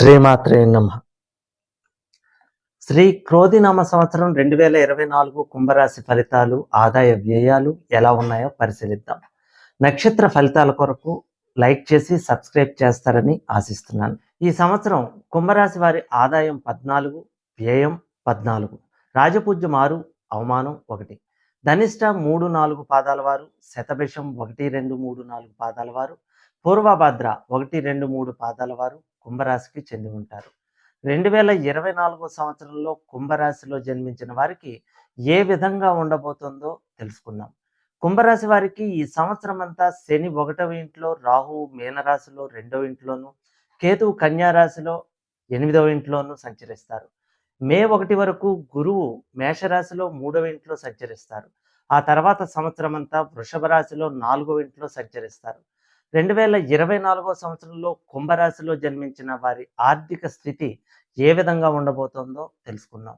శ్రీమాత్రే నమః. శ్రీ క్రోధినామ సంవత్సరం 2024 కుంభరాశి ఫలితాలు, ఆదాయ వ్యయాలు ఎలా ఉన్నాయో పరిశీలిద్దాం. నక్షత్ర ఫలితాల కొరకు లైక్ చేసి సబ్స్క్రైబ్ చేస్తారని ఆశిస్తున్నాను. ఈ సంవత్సరం కుంభరాశి వారి ఆదాయం 14, వ్యయం 14, రాజపూజ్యం 6, అవమానం 1, ధనిష్ట 3, 4 పాదాల వారు, శతభిషం 1, 2, 3, 4 పాదాల వారు, పూర్వభద్ర 1, 2, 3 పాదాల వారు కుంభరాశికి చెంది ఉంటారు. 2024 సంవత్సరంలో కుంభరాశిలో జన్మించిన వారికి ఏ విధంగా ఉండబోతుందో తెలుసుకుందాం. కుంభరాశి వారికి ఈ సంవత్సరం అంతా శని 1వ ఇంట్లో, రాహువు మీనరాశిలో 2వ ఇంట్లోనూ, కేతువు కన్యారాశిలో 8వ ఇంట్లోనూ సంచరిస్తారు. మే 1 వరకు గురువు మేషరాశిలో 3వ ఇంట్లో సంచరిస్తారు. ఆ తర్వాత సంవత్సరం అంతా వృషభ రాశిలో 4వ ఇంట్లో సంచరిస్తారు. 2024 సంవత్సరంలో కుంభరాశిలో జన్మించిన వారి ఆర్థిక స్థితి ఏ విధంగా ఉండబోతోందో తెలుసుకుందాం.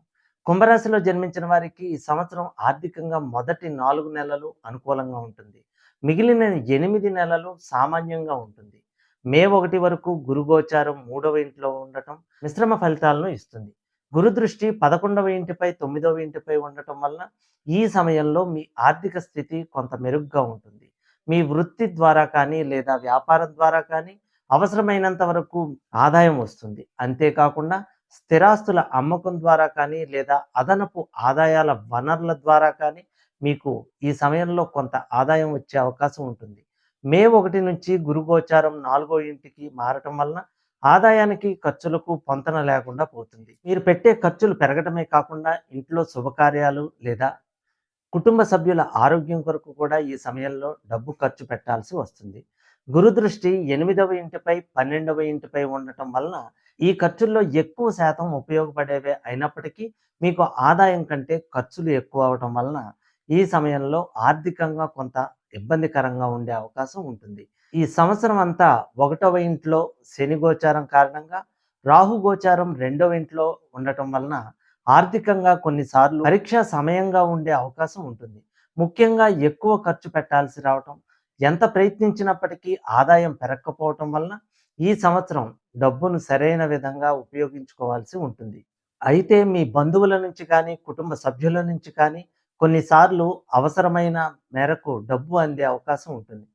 కుంభరాశిలో జన్మించిన వారికి ఈ సంవత్సరం ఆర్థికంగా మొదటి 4 నెలలు అనుకూలంగా ఉంటుంది. మిగిలిన 8 నెలలు సామాన్యంగా ఉంటుంది. మే 1 వరకు గురుగోచారం 3వ ఇంట్లో ఉండటం మిశ్రమ ఫలితాలను ఇస్తుంది. గురు దృష్టి 11వ ఇంటిపై 9వ ఇంటిపై ఉండటం వలన ఈ సమయంలో మీ ఆర్థిక స్థితి కొంత మెరుగ్గా ఉంటుంది. మీ వృత్తి ద్వారా కానీ లేదా వ్యాపారం ద్వారా కానీ అవసరమైనంత వరకు ఆదాయం వస్తుంది. అంతేకాకుండా స్థిరాస్తుల అమ్మకం ద్వారా కానీ లేదా అదనపు ఆదాయాల వనరుల ద్వారా కానీ మీకు ఈ సమయంలో కొంత ఆదాయం వచ్చే అవకాశం ఉంటుంది. మే 1 నుంచి గురుగోచారం 4వ ఇంటికి మారటం వలన ఆదాయానికి ఖర్చులకు పొంతన లేకుండా పోతుంది. మీరు పెట్టే ఖర్చులు పెరగటమే కాకుండా ఇంట్లో శుభకార్యాలు లేదా కుటుంబ సభ్యుల ఆరోగ్యం కొరకు కూడా ఈ సమయంలో డబ్బు ఖర్చు పెట్టాల్సి వస్తుంది. గురు దృష్టి 8వ ఇంటిపై 12వ ఇంటిపై ఉండటం వలన ఈ ఖర్చుల్లో ఎక్కువ శాతం ఉపయోగపడేవే అయినప్పటికీ మీకు ఆదాయం కంటే ఖర్చులు ఎక్కువ అవటం వలన ఈ సమయంలో ఆర్థికంగా కొంత ఇబ్బందికరంగా ఉండే అవకాశం ఉంటుంది. ఈ సంవత్సరం అంతా 1వ ఇంట్లో శని గోచారం కారణంగా, రాహు గోచారం 2వ ఇంట్లో ఉండటం వలన ఆర్థికంగా కొన్నిసార్లు పరీక్ష సమయంగా ఉండే అవకాశం ఉంటుంది. ముఖ్యంగా ఎక్కువ ఖర్చు పెట్టాల్సి రావటం, ఎంత ప్రయత్నించినప్పటికీ ఆదాయం పెరగకపోవటం వలన ఈ సంవత్సరం డబ్బును సరైన విధంగా ఉపయోగించుకోవాల్సి ఉంటుంది. అయితే మీ బంధువుల నుంచి కానీ కుటుంబ సభ్యుల నుంచి కానీ కొన్నిసార్లు అవసరమైన మేరకు డబ్బు అందే అవకాశం ఉంటుంది.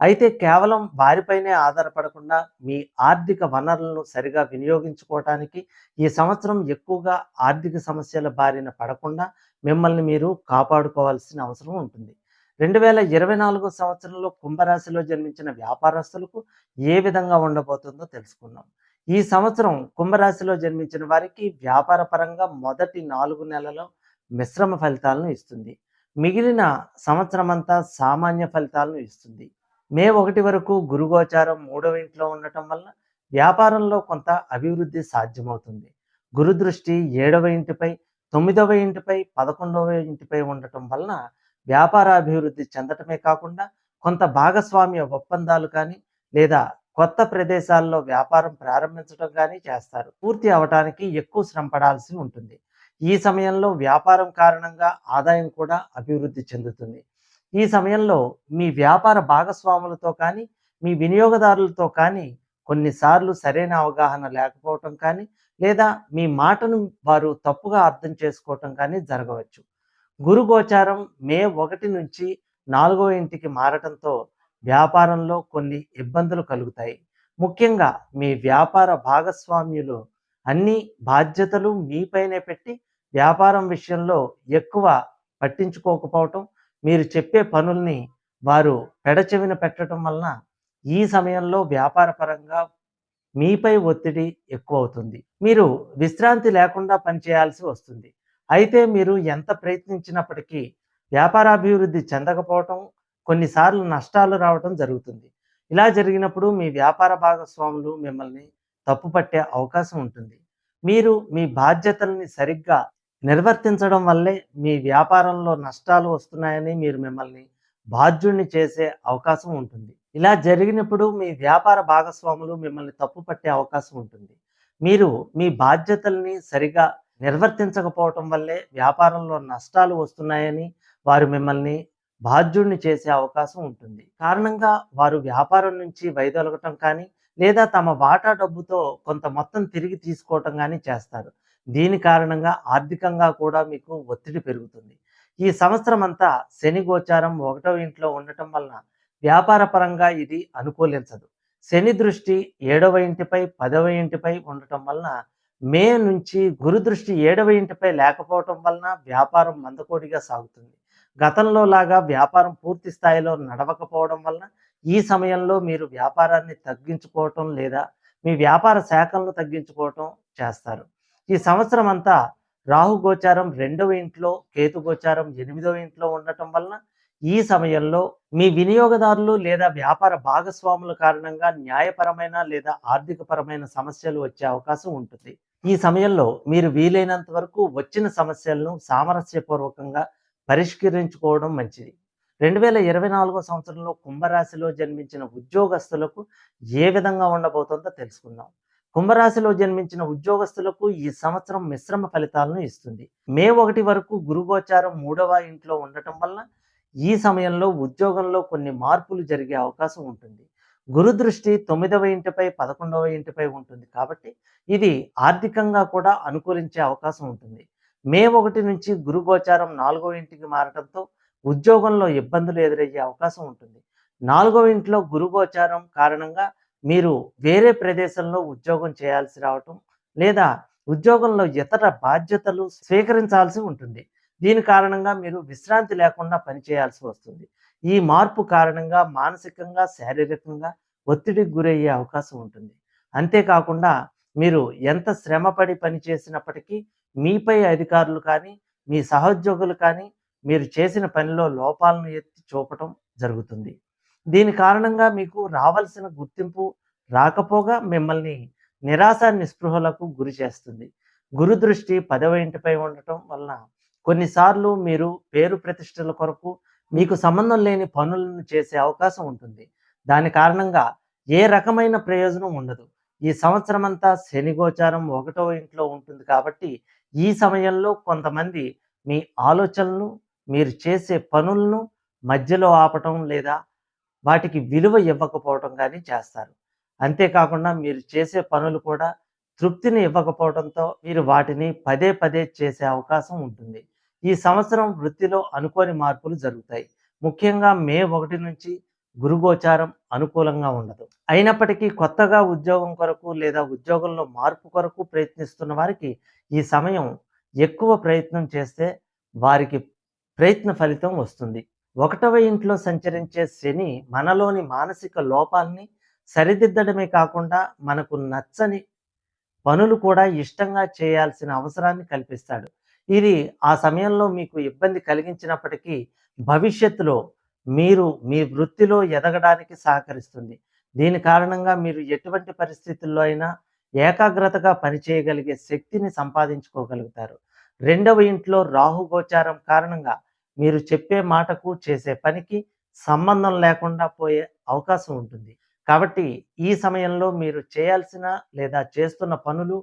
అయితే కేవలం వారిపైనే ఆధారపడకుండా మీ ఆర్థిక వనరులను సరిగా వినియోగించుకోవటానికి ఈ సంవత్సరం ఎక్కువగా ఆర్థిక సమస్యల బారిన పడకుండా మిమ్మల్ని మీరు కాపాడుకోవాల్సిన అవసరం ఉంటుంది. 2024 సంవత్సరంలో కుంభరాశిలో జన్మించిన వ్యాపారస్తులకు ఏ విధంగా ఉండబోతుందో తెలుసుకుందాం. ఈ సంవత్సరం కుంభరాశిలో జన్మించిన వారికి వ్యాపార పరంగా మొదటి 4 నెలలు మిశ్రమ ఫలితాలను ఇస్తుంది. మిగిలిన సంవత్సరం అంతా సామాన్య ఫలితాలను ఇస్తుంది. మే 1 వరకు గురుగోచారం 3వ ఇంట్లో ఉండటం వలన వ్యాపారంలో కొంత అభివృద్ధి సాధ్యమవుతుంది. గురు దృష్టి 7వ ఇంటిపై, 9వ ఇంటిపై, 11వ ఇంటిపై ఉండటం వలన వ్యాపార అభివృద్ధి చెందటమే కాకుండా కొంత భాగస్వామ్య ఒప్పందాలు కానీ లేదా కొత్త ప్రదేశాల్లో వ్యాపారం ప్రారంభించడం కానీ చేస్తారు. పూర్తి అవటానికి ఎక్కువ శ్రమ పడాల్సి ఉంటుంది. ఈ సమయంలో వ్యాపారం కారణంగా ఆదాయం కూడా అభివృద్ధి చెందుతుంది. ఈ సమయంలో మీ వ్యాపార భాగస్వాములతో కానీ మీ వినియోగదారులతో కానీ కొన్నిసార్లు సరైన అవగాహన లేకపోవటం కానీ లేదా మీ మాటను వారు తప్పుగా అర్థం చేసుకోవటం కానీ జరగవచ్చు. గురు గోచారం మే 1 నుంచి 4వ ఇంటికి మారటంతో వ్యాపారంలో కొన్ని ఇబ్బందులు కలుగుతాయి. ముఖ్యంగా మీ వ్యాపార భాగస్వామ్యులు అన్ని బాధ్యతలు మీపైనే పెట్టి వ్యాపారం విషయంలో ఎక్కువ పట్టించుకోకపోవటం, మీరు చెప్పే పనుల్ని వారు పెడచెవిన పెట్టడం వలన ఈ సమయంలో వ్యాపార పరంగా మీపై ఒత్తిడి ఎక్కువ అవుతుంది. మీరు విశ్రాంతి లేకుండా పనిచేయాల్సి వస్తుంది. అయితే మీరు ఎంత ప్రయత్నించినప్పటికీ వ్యాపారాభివృద్ధి చెందకపోవటం, కొన్నిసార్లు నష్టాలు రావటం జరుగుతుంది. ఇలా జరిగినప్పుడు మీ వ్యాపార భాగస్వాములు మిమ్మల్ని తప్పుపట్టే అవకాశం ఉంటుంది. మీరు మీ బాధ్యతల్ని సరిగ్గా నిర్వర్తించడం వల్లే మీ వ్యాపారంలో నష్టాలు వస్తున్నాయని మీరు మిమ్మల్ని బాధ్యుణ్ణి చేసే అవకాశం ఉంటుంది. ఇలా జరిగినప్పుడు మీ వ్యాపార భాగస్వాములు మిమ్మల్ని తప్పు పట్టే అవకాశం ఉంటుంది. మీరు మీ బాధ్యతల్ని సరిగా నిర్వర్తించకపోవటం వల్లే వ్యాపారంలో నష్టాలు వస్తున్నాయని వారు మిమ్మల్ని బాధ్యుణ్ణి చేసే అవకాశం ఉంటుంది. కారణంగా వారు వ్యాపారం నుంచి వైదొలగటం కానీ లేదా తమ వాటా డబ్బుతో కొంత మొత్తం తిరిగి తీసుకోవటం గానీ చేస్తారు. దీని కారణంగా ఆర్థికంగా కూడా మీకు ఒత్తిడి పెరుగుతుంది. ఈ సంవత్సరం అంతా శని గోచారం 1వ ఇంట్లో ఉండటం వలన వ్యాపార పరంగా ఇది అనుకూలించదు. శని దృష్టి 7వ ఇంటిపై, 10వ ఇంటిపై ఉండటం వలన మే నుంచి గురు దృష్టి 7వ ఇంటిపై లేకపోవటం వలన వ్యాపారం మందకోడిగా సాగుతుంది. గతంలో లాగా వ్యాపారం పూర్తి స్థాయిలో నడవకపోవడం వలన ఈ సమయంలో మీరు వ్యాపారాన్ని తగ్గించుకోవటం లేదా మీ వ్యాపార శాఖలను తగ్గించుకోవటం చేస్తారు. ఈ సంవత్సరం అంతా రాహు గోచారం 2వ ఇంట్లో, కేతు గోచారం 8వ ఇంట్లో ఉండటం వలన ఈ సమయంలో మీ వినియోగదారులు లేదా వ్యాపార భాగస్వాముల కారణంగా న్యాయపరమైన లేదా ఆర్థికపరమైన సమస్యలు వచ్చే అవకాశం ఉంటుంది. ఈ సమయంలో మీరు వీలైనంత వరకు వచ్చిన సమస్యలను సామరస్యపూర్వకంగా పరిష్కరించుకోవడం మంచిది. 2024 సంవత్సరంలో కుంభరాశిలో జన్మించిన ఉద్యోగస్తులకు ఏ విధంగా ఉండబోతుందో తెలుసుకుందాం. కుంభరాశిలో జన్మించిన ఉద్యోగస్తులకు ఈ సంవత్సరం మిశ్రమ ఫలితాలను ఇస్తుంది. మే 1 వరకు గురుగోచారం 3వ ఇంట్లో ఉండటం వలన ఈ సమయంలో ఉద్యోగంలో కొన్ని మార్పులు జరిగే అవకాశం ఉంటుంది. గురు దృష్టి 9వ ఇంటిపై, 11వ ఇంటిపై ఉంటుంది కాబట్టి ఇది ఆర్థికంగా కూడా అనుకూలించే అవకాశం ఉంటుంది. మే 1 నుంచి గురు గోచారం 4వ ఇంటికి మారటంతో ఉద్యోగంలో ఇబ్బందులు ఎదురయ్యే అవకాశం ఉంటుంది. 4వ ఇంట్లో గురు గోచారం కారణంగా మీరు వేరే ప్రదేశంలో ఉద్యోగం చేయాల్సి రావటం లేదా ఉద్యోగంలో ఇతర బాధ్యతలు స్వీకరించాల్సి ఉంటుంది. దీని కారణంగా మీరు విశ్రాంతి లేకుండా పనిచేయాల్సి వస్తుంది. ఈ మార్పు కారణంగా మానసికంగా, శారీరకంగా ఒత్తిడికి గురయ్యే అవకాశం ఉంటుంది. అంతేకాకుండా మీరు ఎంత శ్రమపడి పని చేసినప్పటికీ మీపై అధికారులు కానీ, మీ సహోద్యోగులు కానీ మీరు చేసిన పనిలో లోపాలను ఎత్తి చూపటం జరుగుతుంది. దీని కారణంగా మీకు రావాల్సిన గుర్తింపు రాకపోగా మిమ్మల్ని నిరాశ, నిస్పృహలకు గురి చేస్తుంది. గురు దృష్టి 10వ ఇంటిపై ఉండటం వలన కొన్నిసార్లు మీరు పేరు ప్రతిష్టల కొరకు మీకు సంబంధం లేని పనులను చేసే అవకాశం ఉంటుంది. దాని కారణంగా ఏ రకమైన ప్రయోజనం ఉండదు. ఈ సంవత్సరం అంతా శని గోచారం 1వ ఇంట్లో ఉంటుంది కాబట్టి ఈ సమయంలో కొంతమంది మీ ఆలోచనలను, మీరు చేసే పనులను మధ్యలో ఆపటం లేదా వాటికి విలువ ఇవ్వకపోవటం కానీ చేస్తారు. అంతేకాకుండా మీరు చేసే పనులు కూడా తృప్తిని ఇవ్వకపోవడంతో మీరు వాటిని పదే పదే చేసే అవకాశం ఉంటుంది. ఈ సంవత్సరం వృత్తిలో అనుకోని మార్పులు జరుగుతాయి. ముఖ్యంగా మే 1 నుంచి గురుగోచారం అనుకూలంగా ఉండదు. అయినప్పటికీ కొత్తగా ఉద్యోగం కొరకు లేదా ఉద్యోగంలో మార్పు కొరకు ప్రయత్నిస్తున్న వారికి ఈ సమయం ఎక్కువ ప్రయత్నం చేస్తే వారికి ప్రయత్న ఫలితం వస్తుంది. 1వ ఇంట్లో సంచరించే శని మనలోని మానసిక లోపాలని సరిదిద్దడమే కాకుండా మనకు నచ్చని పనులు కూడా ఇష్టంగా చేయాల్సిన అవసరాన్ని కల్పిస్తాడు. ఇది ఆ సమయంలో మీకు ఇబ్బంది కలిగించినప్పటికీ భవిష్యత్తులో మీరు మీ వృత్తిలో ఎదగడానికి సహకరిస్తుంది. దీని కారణంగా మీరు ఎటువంటి పరిస్థితుల్లో అయినా ఏకాగ్రతగా పనిచేయగలిగే శక్తిని సంపాదించుకోగలుగుతారు. 2వ ఇంట్లో రాహు గోచారం కారణంగా మీరు చెప్పే మాటకు, చేసే పనికి సంబంధం లేకుండా పోయే అవకాశం ఉంటుంది. కాబట్టి ఈ సమయంలో మీరు చేయాల్సిన లేదా చేస్తున్న పనులు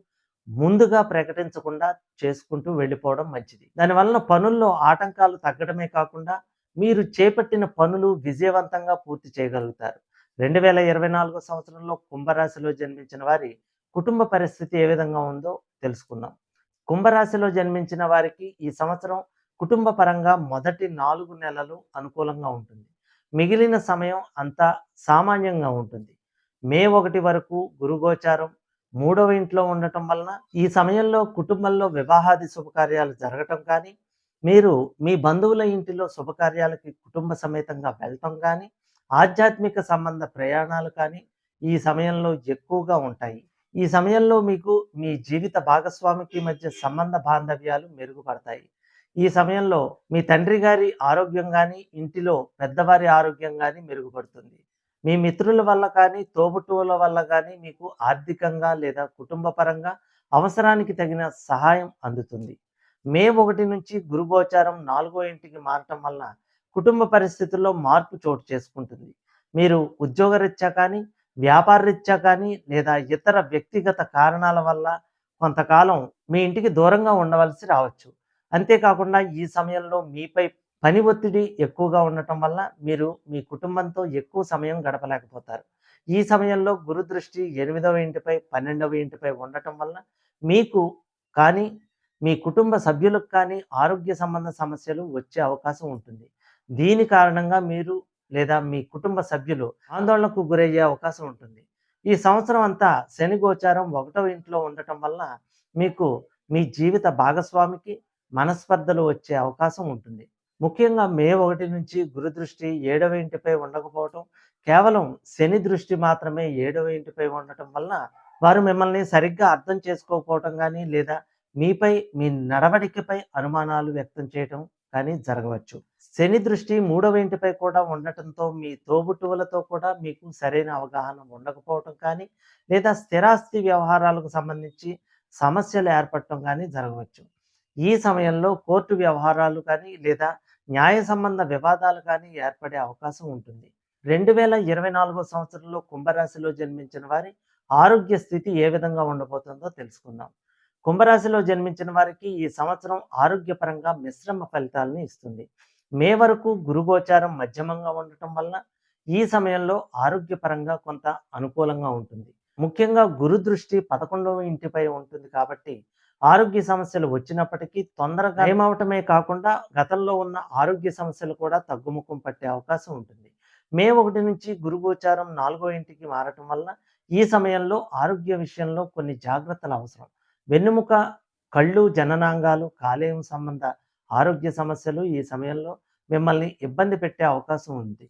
ముందుగా ప్రకటించకుండా చేసుకుంటూ వెళ్ళిపోవడం మంచిది. దానివలన పనుల్లో ఆటంకాలు తగ్గడమే కాకుండా మీరు చేపట్టిన పనులు విజయవంతంగా పూర్తి చేయగలుగుతారు. 2024 సంవత్సరంలో కుంభరాశిలో జన్మించిన వారి కుటుంబ పరిస్థితి ఏ విధంగా ఉందో తెలుసుకుందాం. కుంభరాశిలో జన్మించిన వారికి ఈ సంవత్సరం కుటుంబ పరంగా మొదటి 4 నెలలు అనుకూలంగా ఉంటుంది. మిగిలిన సమయం అంతా సామాన్యంగా ఉంటుంది. మే 1 వరకు గురుగోచారం 3వ ఇంట్లో ఉండటం వలన ఈ సమయంలో కుటుంబంలో వివాహాది శుభకార్యాలు జరగటం కానీ, మీరు మీ బంధువుల ఇంటిలో శుభకార్యాలకి కుటుంబ సమేతంగా వెళ్ళటం కానీ, ఆధ్యాత్మిక సంబంధ ప్రయాణాలు కానీ ఈ సమయంలో ఎక్కువగా ఉంటాయి. ఈ సమయంలో మీకు మీ జీవిత భాగస్వామికి మధ్య సంబంధ బాంధవ్యాలు మెరుగుపడతాయి. ఈ సమయంలో మీ తండ్రి గారి ఆరోగ్యం కానీ, ఇంటిలో పెద్దవారి ఆరోగ్యం కానీ మెరుగుపడుతుంది. మీ మిత్రుల వల్ల కానీ, తోబుట్టువుల వల్ల కానీ మీకు ఆర్థికంగా లేదా కుటుంబ పరంగా అవసరానికి తగిన సహాయం అందుతుంది. మే 1 నుంచి గురుగోచారం 4వ ఇంటికి మారటం వలన కుటుంబ పరిస్థితుల్లో మార్పు చోటు చేసుకుంటుంది. మీరు ఉద్యోగరీత్యా కానీ, వ్యాపారరీత్యా కానీ లేదా ఇతర వ్యక్తిగత కారణాల వల్ల కొంతకాలం మీ ఇంటికి దూరంగా ఉండవలసి రావచ్చు. అంతేకాకుండా ఈ సమయంలో మీపై పని ఒత్తిడి ఎక్కువగా ఉండటం వల్ల మీరు మీ కుటుంబంతో ఎక్కువ సమయం గడపలేకపోతారు. ఈ సమయంలో గురు దృష్టి 8వ ఇంటిపై, 12వ ఇంటిపై ఉండటం వల్ల మీకు కానీ, మీ కుటుంబ సభ్యులకు కానీ ఆరోగ్య సంబంధ సమస్యలు వచ్చే అవకాశం ఉంటుంది. దీని కారణంగా మీరు లేదా మీ కుటుంబ సభ్యులు ఆందోళనకు గురయ్యే అవకాశం ఉంటుంది. ఈ సంవత్సరం అంతా శని గోచారం 1వ ఇంట్లో ఉండటం వల్ల మీకు మీ జీవిత భాగస్వామికి మనస్పర్ధలు వచ్చే అవకాశం ఉంటుంది. ముఖ్యంగా మే 1 నుంచి గురు దృష్టి 7వ ఇంటిపై ఉండకపోవటం, కేవలం శని దృష్టి మాత్రమే 7వ ఇంటిపై ఉండటం వల్ల వారు మిమ్మల్ని సరిగ్గా అర్థం చేసుకోకపోవటం గానీ, లేదా మీపై మీ నడవడికపై అనుమానాలు వ్యక్తం చేయటం కానీ జరగవచ్చు. శని దృష్టి 3వ ఇంటిపై కూడా ఉండటంతో మీ తోబుట్టువులతో కూడా మీకు సరైన అవగాహన ఉండకపోవటం కానీ, లేదా స్థిరాస్తి వ్యవహారాలకు సంబంధించి సమస్యలు ఏర్పడటం కానీ జరగవచ్చు. ఈ సమయంలో కోర్టు వ్యవహారాలు కానీ, లేదా న్యాయ సంబంధ వివాదాలు కానీ ఏర్పడే అవకాశం ఉంటుంది. 2024 సంవత్సరంలో కుంభరాశిలో జన్మించిన వారి ఆరోగ్య స్థితి ఏ విధంగా ఉండబోతుందో తెలుసుకుందాం. కుంభరాశిలో జన్మించిన వారికి ఈ సంవత్సరం ఆరోగ్యపరంగా మిశ్రమ ఫలితాలను ఇస్తుంది. మే వరకు గురుగోచారం మధ్యమంగా ఉండటం వల్ల ఈ సమయంలో ఆరోగ్యపరంగా కొంత అనుకూలంగా ఉంటుంది. ముఖ్యంగా గురు దృష్టి 11వ ఇంటిపై ఉంటుంది కాబట్టి ఆరోగ్య సమస్యలు వచ్చినప్పటికీ తొందరగా నయమవటమే కాకుండా గతంలో ఉన్న ఆరోగ్య సమస్యలు కూడా తగ్గుముఖం పట్టే అవకాశం ఉంటుంది. మే 1 నుంచి గురుగోచారం 4వ ఇంటికి మారటం వల్ల ఈ సమయంలో ఆరోగ్య విషయంలో కొన్ని జాగ్రత్తలు అవసరం. వెన్నుముక, కళ్ళు, జననాంగాలు, కాలేయం సంబంధ ఆరోగ్య సమస్యలు ఈ సమయంలో మిమ్మల్ని ఇబ్బంది పెట్టే అవకాశం ఉంది.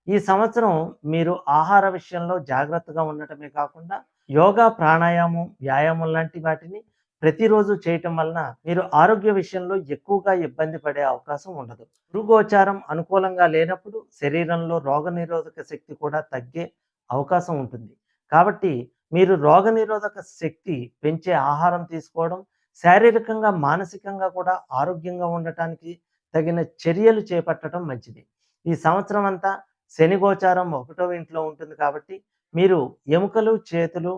ఈ సంవత్సరం మీరు ఆహార విషయంలో జాగ్రత్తగా ఉండటమే కాకుండా యోగా, ప్రాణాయామం, వ్యాయామం లాంటి వాటిని ప్రతిరోజు చేయటం వలన మీరు ఆరోగ్య విషయంలో ఎక్కువగా ఇబ్బంది పడే అవకాశం ఉండదు. గురుగోచారం అనుకూలంగా లేనప్పుడు శరీరంలో రోగనిరోధక శక్తి కూడా తగ్గే అవకాశం ఉంటుంది. కాబట్టి మీరు రోగనిరోధక శక్తి పెంచే ఆహారం తీసుకోవడం, శారీరకంగా, మానసికంగా కూడా ఆరోగ్యంగా ఉండటానికి తగిన చర్యలు చేపట్టడం మంచిది. ఈ సంవత్సరం అంతా శని గోచారం 1వ ఇంట్లో ఉంటుంది కాబట్టి మీరు ఎముకలు, చేతులు,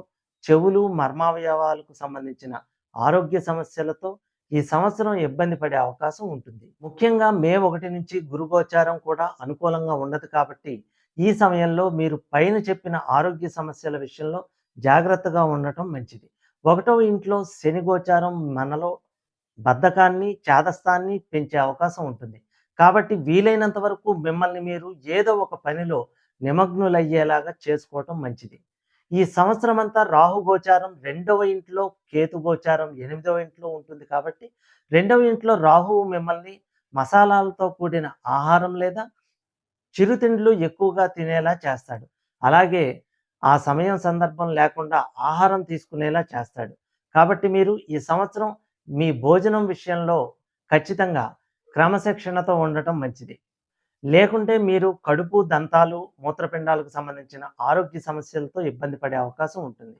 చెవులు, మర్మావయవాలకు సంబంధించిన ఆరోగ్య సమస్యలతో ఈ సంవత్సరం ఇబ్బంది పడే అవకాశం ఉంటుంది. ముఖ్యంగా మే 1 నుంచి గురుగోచారం కూడా అనుకూలంగా ఉండదు కాబట్టి ఈ సమయంలో మీరు పైన చెప్పిన ఆరోగ్య సమస్యల విషయంలో జాగ్రత్తగా ఉండటం మంచిది. 1వ ఇంట్లో శని గోచారం మనలో బద్ధకాన్ని, చాదస్తాన్ని పెంచే అవకాశం ఉంటుంది. కాబట్టి వీలైనంత వరకు మిమ్మల్ని మీరు ఏదో ఒక పనిలో నిమగ్నులయ్యేలాగా చేసుకోవటం మంచిది. ఈ సంవత్సరం అంతా రాహు గోచారం 2వ ఇంట్లో, కేతు గోచారం 8వ ఇంట్లో ఉంటుంది కాబట్టి 2వ ఇంట్లో రాహువు మిమ్మల్ని మసాలాలతో కూడిన ఆహారం లేదా చిరుతిండ్లు ఎక్కువగా తినేలా చేస్తాడు. అలాగే ఆ సమయం సందర్భం లేకుండా ఆహారం తీసుకునేలా చేస్తాడు. కాబట్టి మీరు ఈ సంవత్సరం మీ భోజనం విషయంలో ఖచ్చితంగా క్రమశిక్షణతో ఉండటం మంచిది. లేకుంటే మీరు కడుపు, దంతాలు, మూత్రపిండాలకు సంబంధించిన ఆరోగ్య సమస్యలతో ఇబ్బంది పడే అవకాశం ఉంటుంది.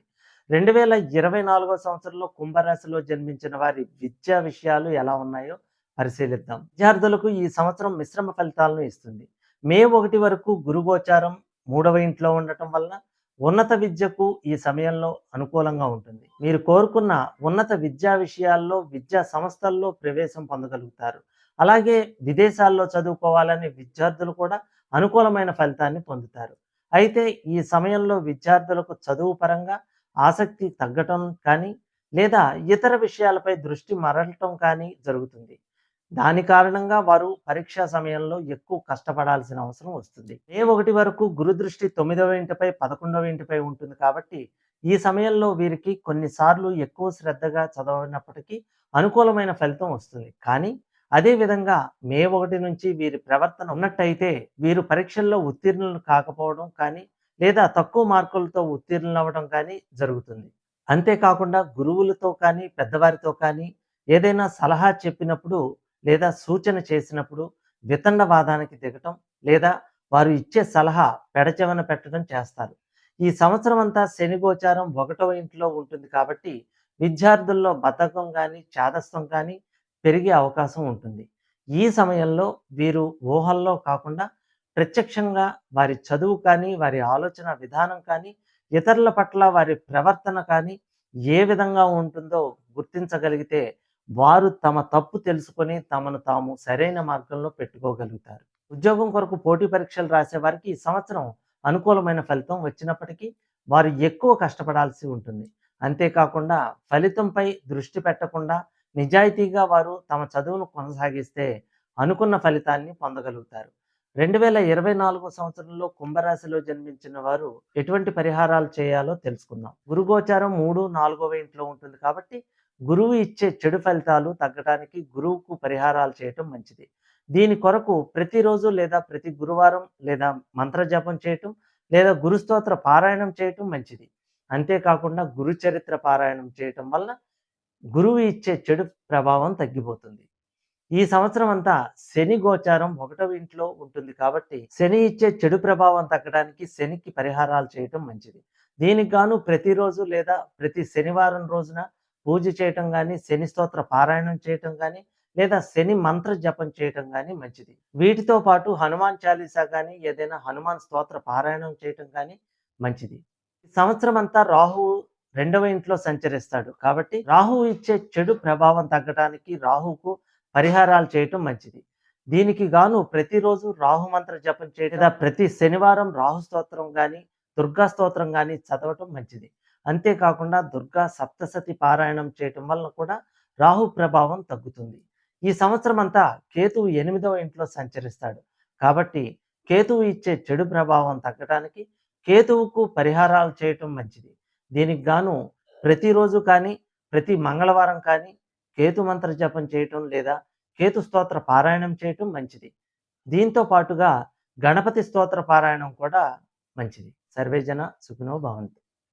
2024 సంవత్సరంలో కుంభరాశిలో జన్మించిన వారి విద్యా విషయాలు ఎలా ఉన్నాయో పరిశీలిద్దాం. విద్యార్థులకు ఈ సంవత్సరం మిశ్రమ ఫలితాలను ఇస్తుంది. మే 1 వరకు గురుగోచారం 3వ ఇంట్లో ఉండటం వల్ల ఉన్నత విద్యకు ఈ సమయంలో అనుకూలంగా ఉంటుంది. మీరు కోరుకున్న ఉన్నత విద్యా విషయాల్లో, విద్యా సంస్థల్లో ప్రవేశం పొందగలుగుతారు. అలాగే విదేశాల్లో చదువుకోవాలని విద్యార్థులు కూడా అనుకూలమైన ఫలితాన్ని పొందుతారు. అయితే ఈ సమయంలో విద్యార్థులకు చదువు పరంగా ఆసక్తి తగ్గటం కానీ, లేదా ఇతర విషయాలపై దృష్టి మరలటం కానీ జరుగుతుంది. దాని కారణంగా వారు పరీక్షా సమయంలో ఎక్కువ కష్టపడాల్సిన అవసరం వస్తుంది. మే 1 వరకు గురు దృష్టి 9వ ఇంటిపై, 11వ ఇంటిపై ఉంటుంది కాబట్టి ఈ సమయంలో వీరికి కొన్నిసార్లు ఎక్కువ శ్రద్ధగా చదవనప్పటికీ అనుకూలమైన ఫలితం వస్తుంది. కానీ అదే విధంగా మే 1 నుంచి వీరి ప్రవర్తన ఉన్నట్టయితే వీరు పరీక్షల్లో ఉత్తీర్ణులు కాకపోవడం కానీ, లేదా తక్కువ మార్కులతో ఉత్తీర్ణులవ్వడం కానీ జరుగుతుంది. అంతేకాకుండా గురువులతో కానీ, పెద్దవారితో కానీ ఏదైనా సలహా చెప్పినప్పుడు లేదా సూచన చేసినప్పుడు వితండవాదానికి దిగటం, లేదా వారు ఇచ్చే సలహా పెడచెవన పెట్టడం చేస్తారు. ఈ సంవత్సరం అంతా శని గోచారం 1వ ఇంట్లో ఉంటుంది కాబట్టి విద్యార్థుల్లో బద్ధకం కానీ, చాదస్తం కానీ పెరిగే అవకాశం ఉంటుంది. ఈ సమయంలో వీరు ఊహల్లో కాకుండా ప్రత్యక్షంగా వారి చదువు కానీ, వారి ఆలోచన విధానం కానీ, ఇతరుల పట్ల వారి ప్రవర్తన కానీ ఏ విధంగా ఉంటుందో గుర్తించగలిగితే వారు తమ తప్పు తెలుసుకొని తమను తాము సరైన మార్గంలో పెట్టుకోగలుగుతారు. ఉద్యోగం కొరకు పోటీ పరీక్షలు రాసే వారికి ఈ సంవత్సరం అనుకూలమైన ఫలితం వచ్చినప్పటికీ వారు ఎక్కువ కష్టపడాల్సి ఉంటుంది. అంతేకాకుండా ఫలితంపై దృష్టి పెట్టకుండా నిజాయితీగా వారు తమ చదువును కొనసాగిస్తే అనుకున్న ఫలితాన్ని పొందగలుగుతారు. 2024 సంవత్సరంలో కుంభరాశిలో జన్మించిన వారు ఎటువంటి పరిహారాలు చేయాలో తెలుసుకుందాం. గురుగోచారం 3, 4వ ఇంట్లో ఉంటుంది కాబట్టి గురువు ఇచ్చే చెడు ఫలితాలు తగ్గడానికి గురువుకు పరిహారాలు చేయటం మంచిది. దీని కొరకు ప్రతిరోజు లేదా ప్రతి గురువారం లేదా మంత్రజపం చేయటం లేదా గురుస్తోత్ర పారాయణం చేయటం మంచిది. అంతేకాకుండా గురు చరిత్ర పారాయణం చేయటం వల్ల గురువు ఇచ్చే చెడు ప్రభావం తగ్గిపోతుంది. ఈ సంవత్సరం అంతా శని గోచారం 1వ ఇంట్లో ఉంటుంది కాబట్టి శని ఇచ్చే చెడు ప్రభావం తగ్గడానికి శనికి పరిహారాలు చేయటం మంచిది. దీనికి గాను ప్రతిరోజు లేదా ప్రతి శనివారం రోజున పూజ చేయటం కానీ, శని స్తోత్ర పారాయణం చేయటం కానీ, లేదా శని మంత్ర జపం చేయటం కానీ మంచిది. వీటితో పాటు హనుమాన్ చాలీసా కానీ, ఏదైనా హనుమాన్ స్తోత్ర పారాయణం చేయటం కానీ మంచిది. ఈ సంవత్సరం అంతా రాహువు 2వ ఇంట్లో సంచరిస్తాడు కాబట్టి రాహువు ఇచ్చే చెడు ప్రభావం తగ్గడానికి రాహువుకు పరిహారాలు చేయటం మంచిది. దీనికి గాను ప్రతిరోజు రాహు మంత్ర జపం చేయడం లేదా ప్రతి శనివారం రాహు స్తోత్రం కానీ, దుర్గా స్తోత్రం కానీ చదవటం మంచిది. అంతేకాకుండా దుర్గా సప్తశతి పారాయణం చేయటం వలన కూడా రాహు ప్రభావం తగ్గుతుంది. ఈ సంవత్సరం అంతా కేతువు 8వ ఇంట్లో సంచరిస్తాడు కాబట్టి కేతువు ఇచ్చే చెడు ప్రభావం తగ్గడానికి కేతువుకు పరిహారాలు చేయటం మంచిది. దీనికి గాను ప్రతిరోజు కానీ, ప్రతి మంగళవారం కానీ కేతు మంత్ర జపం చేయటం లేదా కేతు స్తోత్ర పారాయణం చేయటం మంచిది. దీంతో పాటుగా గణపతి స్తోత్ర పారాయణం కూడా మంచిది. సర్వేజన సుఖినో భవంతు.